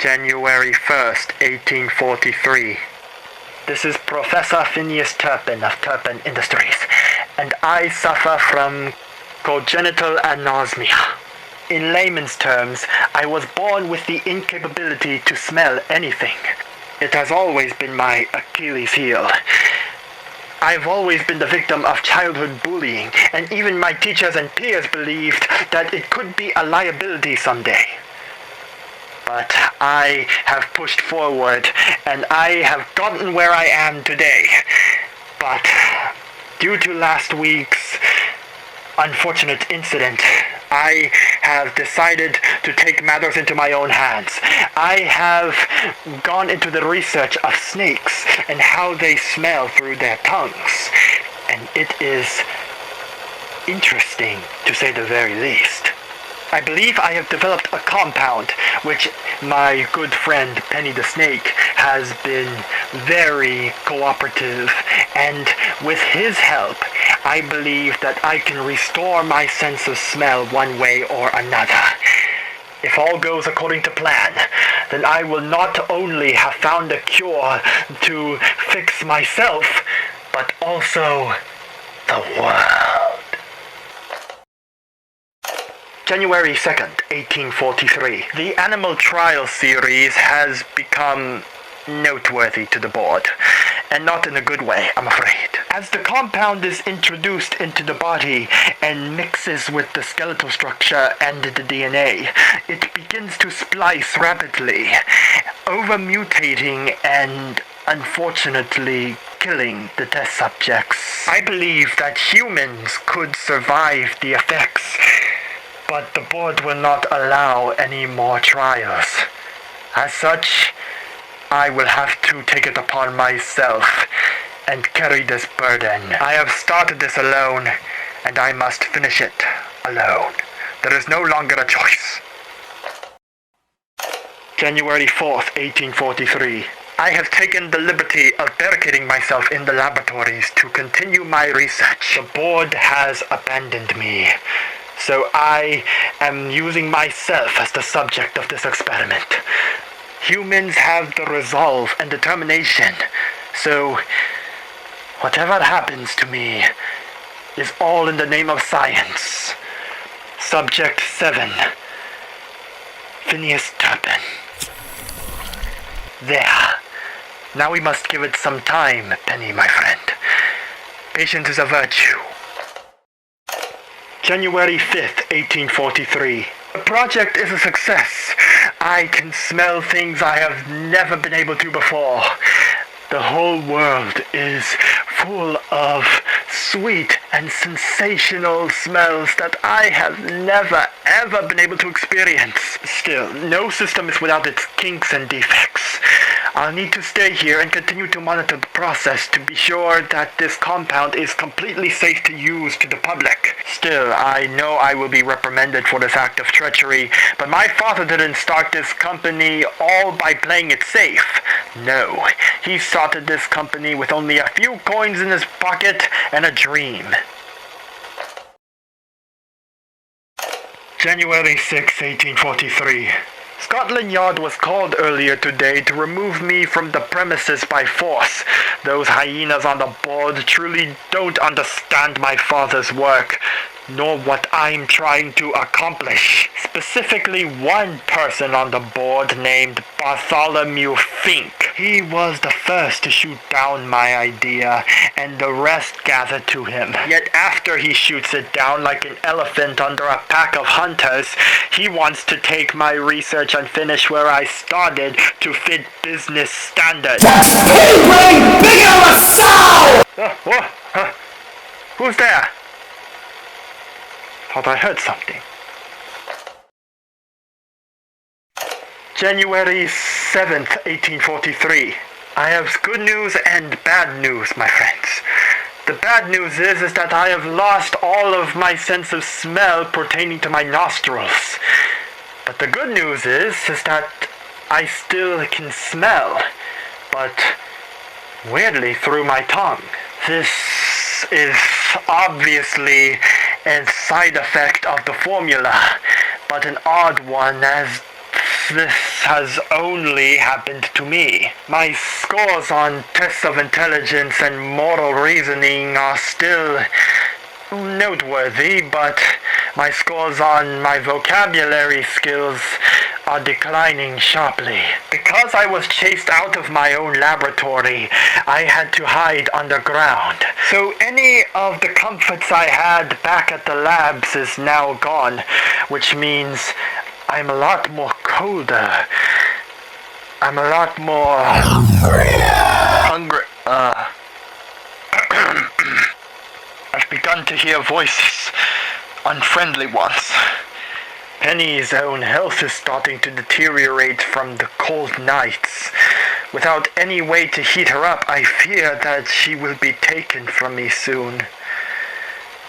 January 1st, 1843. This is Proffesor Phineas Turpin of Turpin Industries, and I suffer from congenital anosmia. In layman's terms, I was born with the incapability to smell anything. It has always been my Achilles heel. I've always been the victim of childhood bullying, and even my teachers and peers believed that it could be a liability someday. But I have pushed forward, and I have gotten where I am today. But due to last week's unfortunate incident, I have decided to take matters into my own hands. I have gone into the research of snakes and how they smell through their tongues, and it is interesting, to say the very least. I believe I have developed a compound which my good friend Penny the Snake has been very cooperative, and with his help, I believe that I can restore my sense of smell one way or another. If all goes according to plan, then I will not only have found a cure to fix myself, but also the world. January 2nd, 1843. The Animal Trial series has become noteworthy to the board, and not in a good way, I'm afraid. As the compound is introduced into the body and mixes with the skeletal structure and the DNA, it begins to splice rapidly, over-mutating and unfortunately killing the test subjects. I believe that humans could survive the effects, but the board will not allow any more trials. As such, I will have to take it upon myself and carry this burden. I have started this alone, and I must finish it alone. There is no longer a choice. January 4th, 1843. I have taken the liberty of barricading myself in the laboratories to continue my research. The board has abandoned me, so I am using myself as the subject of this experiment. Humans have the resolve and determination, so whatever happens to me is all in the name of science. Subject 7, Phineas Turpin. There. Now we must give it some time, Penny, my friend. Patience is a virtue. January 5th, 1843. The project is a success. I can smell things I have never been able to before. The whole world is full of sweet and sensational smells that I have never ever been able to experience. Still, no system is without its kinks and defects. I'll need to stay here and continue to monitor the process to be sure that this compound is completely safe to use to the public. Still, I know I will be reprimanded for this act of treachery, but my father didn't start this company all by playing it safe. No, he started this company with only a few coins in his pocket and a dream. January 6, 1843. Scotland Yard was called earlier today to remove me from the premises by force. Those hyenas on the board truly don't understand my father's work, nor what I'm trying to accomplish. Specifically, one person on the board named Bartholomew Fink. He was the first to shoot down my idea, and the rest gathered to him. Yet after he shoots it down like an elephant under a pack of hunters, he wants to take my research and finish where I started to fit business standards. That's pig-brain bigger than a sow! Who's there? Thought I heard something. January 7th, 1843. I have good news and bad news, my friends. The bad news is that I have lost all of my sense of smell pertaining to my nostrils. But the good news is that I still can smell, but weirdly through my tongue. This is obviously a side effect of the formula, but an odd one, as this has only happened to me. My scores on tests of intelligence and moral reasoning are still noteworthy, but my scores on my vocabulary skills are declining sharply. Because I was chased out of my own laboratory, I had to hide underground. So any of the comforts I had back at the labs is now gone, which means I'm a lot more colder. I'm a lot more hungry. I've begun to hear voices, unfriendly ones. Penny's own health is starting to deteriorate from the cold nights. Without any way to heat her up, I fear that she will be taken from me soon.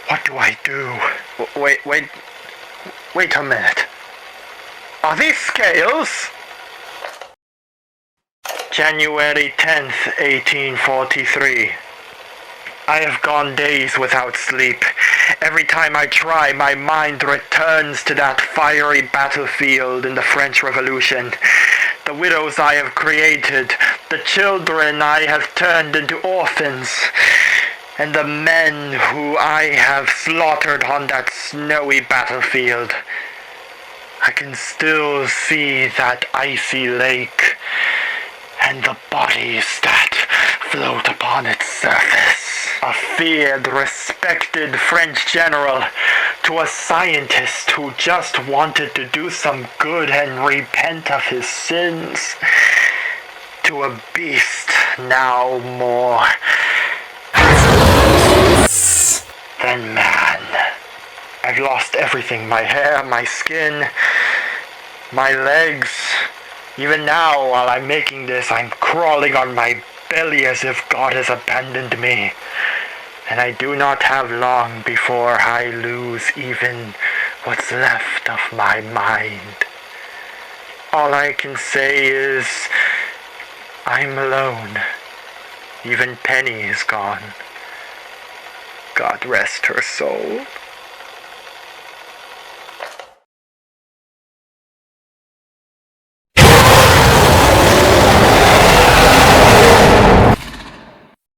What do I do? Wait a minute. Are these scales? January 10th, 1843. I have gone days without sleep. Every time I try, my mind returns to that fiery battlefield in the French Revolution. The widows I have created, the children I have turned into orphans, and the men who I have slaughtered on that snowy battlefield. I can still see that icy lake and the bodies that float upon its surface. A feared, respected French general to a scientist who just wanted to do some good and repent of his sins, to a beast now more than man. I've lost everything, my hair, my skin, my legs. Even now, while I'm making this, I'm crawling on my belly as if God has abandoned me. And I do not have long before I lose even what's left of my mind. All I can say is, I'm alone. Even Penny is gone. God rest her soul.